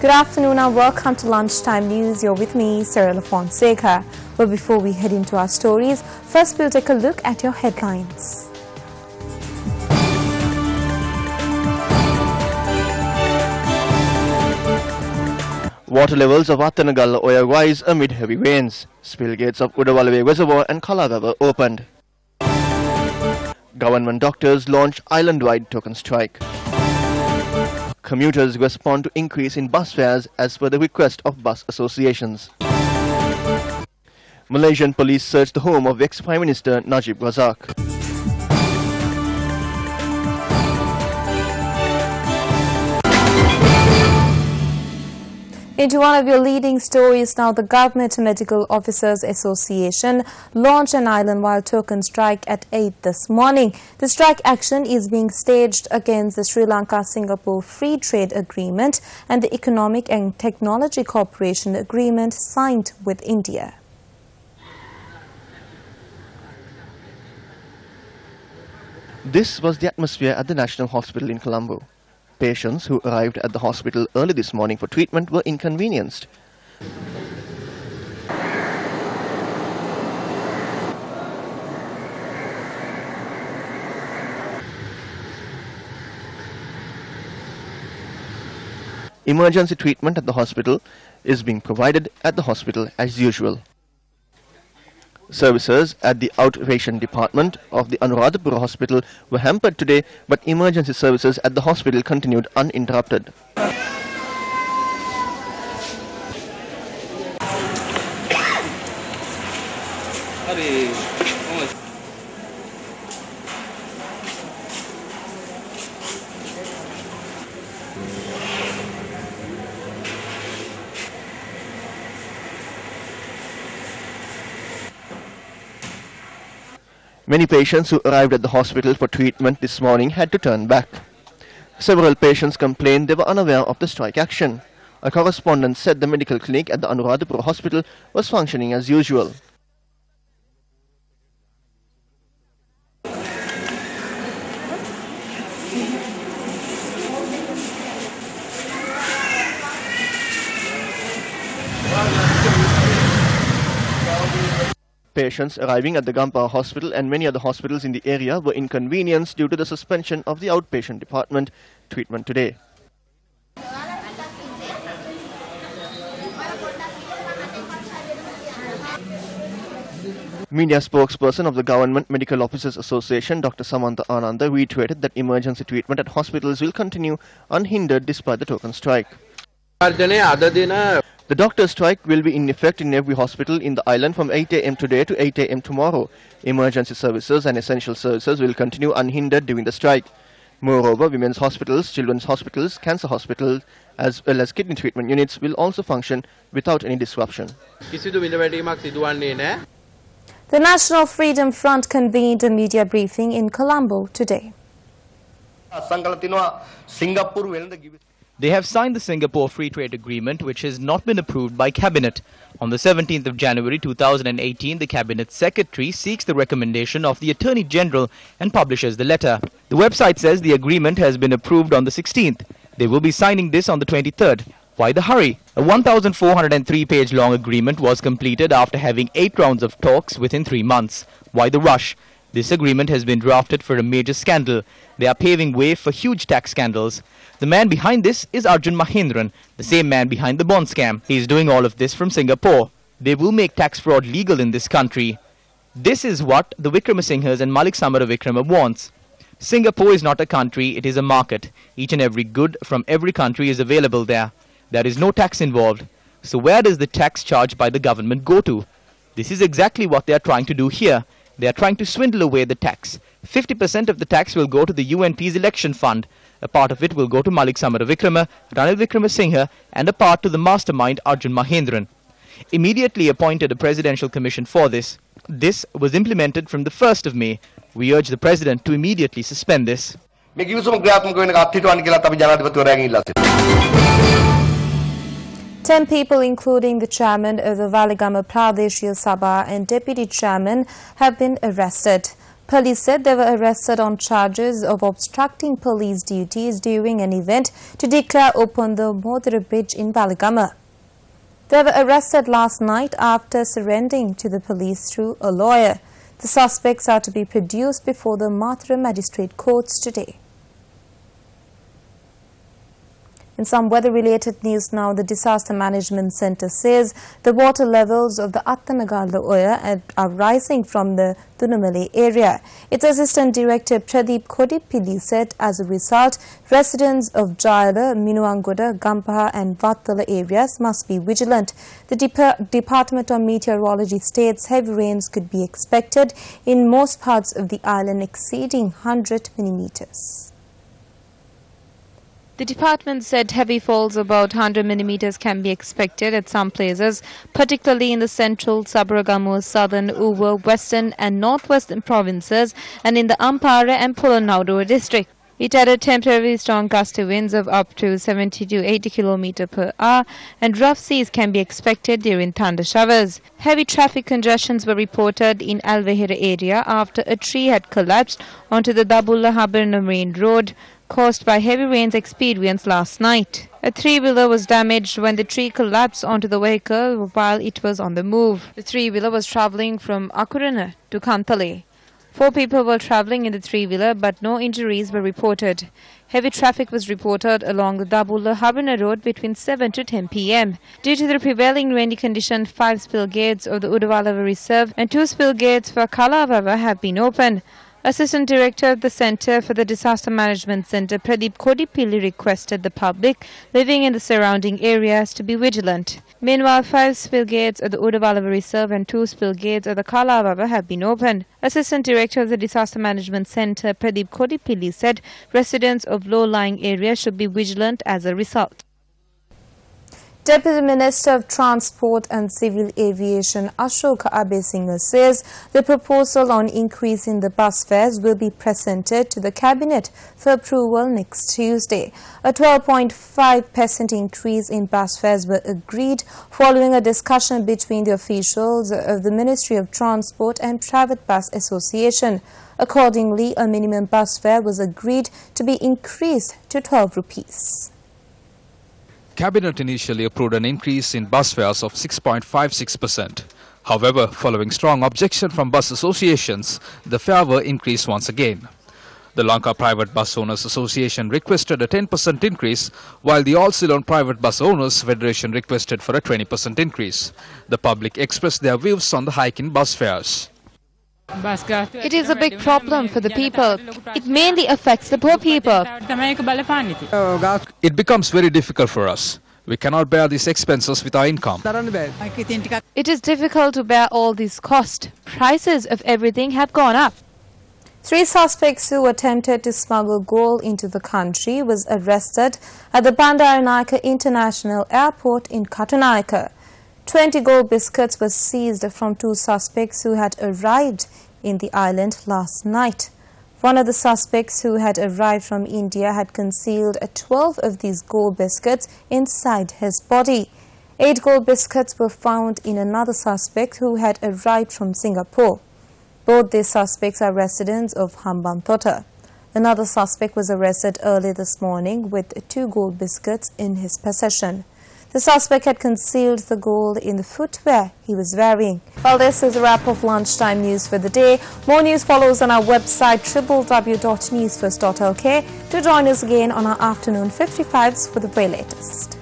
Good afternoon and welcome to Lunchtime News. You're with me, Cyril Fonseca. But before we head into our stories, first we'll take a look at your headlines. Water levels of Atanagal Oya rise amid heavy rains. Spill gates of Udawalawe Reservoir and Kala were opened. Government doctors launch island-wide token strike. Commuters respond to increase in bus fares as per the request of bus associations. Malaysian police search the home of ex-Prime Minister Najib Razak. Into one of your leading stories now, the Government Medical Officers Association launched an island-wide token strike at 8 this morning. The strike action is being staged against the Sri Lanka-Singapore Free Trade Agreement and the Economic and Technology Cooperation Agreement signed with India. This was the atmosphere at the National Hospital in Colombo. Patients who arrived at the hospital early this morning for treatment were inconvenienced. Emergency treatment at the hospital is being provided at the hospital as usual. Services at the outpatient department of the Anuradhapura hospital were hampered today, but emergency services at the hospital continued uninterrupted. Many patients who arrived at the hospital for treatment this morning had to turn back. Several patients complained they were unaware of the strike action. A correspondent said the medical clinic at the Anuradhapura hospital was functioning as usual. Patients arriving at the Gampa hospital and many other hospitals in the area were inconvenienced due to the suspension of the outpatient department treatment today. Media spokesperson of the Government Medical Officers Association, Dr. Samantha Ananda, reiterated that emergency treatment at hospitals will continue unhindered despite the token strike. The doctor's strike will be in effect in every hospital in the island from 8 a.m. today to 8 a.m. tomorrow. Emergency services and essential services will continue unhindered during the strike. Moreover, women's hospitals, children's hospitals, cancer hospitals, as well as kidney treatment units will also function without any disruption. The National Freedom Front convened a media briefing in Colombo today. They have signed the Singapore Free Trade Agreement, which has not been approved by Cabinet. On the 17th of January 2018, the Cabinet Secretary seeks the recommendation of the Attorney General and publishes the letter. The website says the agreement has been approved on the 16th. They will be signing this on the 23rd. Why the hurry? A 1,403-page long agreement was completed after having 8 rounds of talks within 3 months. Why the rush? This agreement has been drafted for a major scandal. They are paving way for huge tax scandals. The man behind this is Arjun Mahendran, the same man behind the bond scam. He is doing all of this from Singapore. They will make tax fraud legal in this country. This is what the Vikramasinghas and Malik Samaravikrama wants. Singapore is not a country, it is a market. Each and every good from every country is available there. There is no tax involved. So where does the tax charged by the government go to? This is exactly what they are trying to do here. They are trying to swindle away the tax. 50% of the tax will go to the UNP's election fund. A part of it will go to Malik Samaravikrama, Ranil Vikramasinghe, and a part to the mastermind Arjun Mahendran. Immediately appointed a presidential commission for this. This was implemented from the 1st of May. We urge the president to immediately suspend this. 10 people, including the chairman of the Valigama Pradeshia Sabha and deputy chairman, have been arrested. Police said they were arrested on charges of obstructing police duties during an event to declare open the Modra Bridge in Baligama. They were arrested last night after surrendering to the police through a lawyer. The suspects are to be produced before the Mathura Magistrate Courts today. In some weather-related news now, the Disaster Management Centre says the water levels of the Attanagala Oya are rising from the Thunumale area. Its Assistant Director Pradeep Kodipilli said as a result, residents of Jayala, Minuangoda, Gampaha and Vattala areas must be vigilant. The Department of Meteorology states heavy rains could be expected in most parts of the island exceeding 100 millimeters. The department said heavy falls about 100 millimeters can be expected at some places, particularly in the central, Sabaragamu, southern, Uva, western and northwestern provinces and in the Ampara and Polonnaruwa district. It added temporary strong gusty winds of up to 70 to 80 km per hour and rough seas can be expected during thunder showers. Heavy traffic congestions were reported in Alvehera area after a tree had collapsed onto the Dabulla-Haberna main road, caused by heavy rains experienced last night. A three-wheeler was damaged when the tree collapsed onto the vehicle while it was on the move. The three-wheeler was travelling from Akurana to Kantale. 4 people were travelling in the three-wheeler but no injuries were reported. Heavy traffic was reported along the Dabulla-Haberna road between 7 to 10 p.m. Due to the prevailing rainy condition, 5 spill gates of the Udavalava Reserve and 2 spill gates for Kalavava have been opened. Assistant Director of the Centre for the Disaster Management Centre, Pradeep Kodipilli, requested the public living in the surrounding areas to be vigilant. Meanwhile, 5 spill gates of the Udavalava Reserve and 2 spill gates of the Kalavava have been opened. Assistant Director of the Disaster Management Centre, Pradeep Kodipilli, said residents of low-lying areas should be vigilant as a result. Deputy Minister of Transport and Civil Aviation Ashok Abesinghe says the proposal on increasing the bus fares will be presented to the Cabinet for approval next Tuesday. A 12.5% increase in bus fares were agreed following a discussion between the officials of the Ministry of Transport and Private Bus Association. Accordingly, a minimum bus fare was agreed to be increased to 12 rupees. Cabinet initially approved an increase in bus fares of 6.56%. However, following strong objection from bus associations, the fare were increased once again. The Lanka Private Bus Owners Association requested a 10% increase, while the All Ceylon Private Bus Owners Federation requested for a 20% increase. The public expressed their views on the hike in bus fares. It is a big problem for the people. It mainly affects the poor people. It becomes very difficult for us. We cannot bear these expenses with our income. It is difficult to bear all these costs. Prices of everything have gone up. 3 suspects who attempted to smuggle gold into the country was arrested at the Bandaranaike International Airport in Katunayake. 20 gold biscuits were seized from 2 suspects who had arrived in the island last night. One of the suspects who had arrived from India had concealed 12 of these gold biscuits inside his body. 8 gold biscuits were found in another suspect who had arrived from Singapore. Both these suspects are residents of Hambantota. Another suspect was arrested early this morning with 2 gold biscuits in his possession. The suspect had concealed the gold in the footwear he was wearing. Well, this is a wrap of lunchtime news for the day. More news follows on our website www.newsfirst.lk. To join us again on our afternoon 55s for the very latest.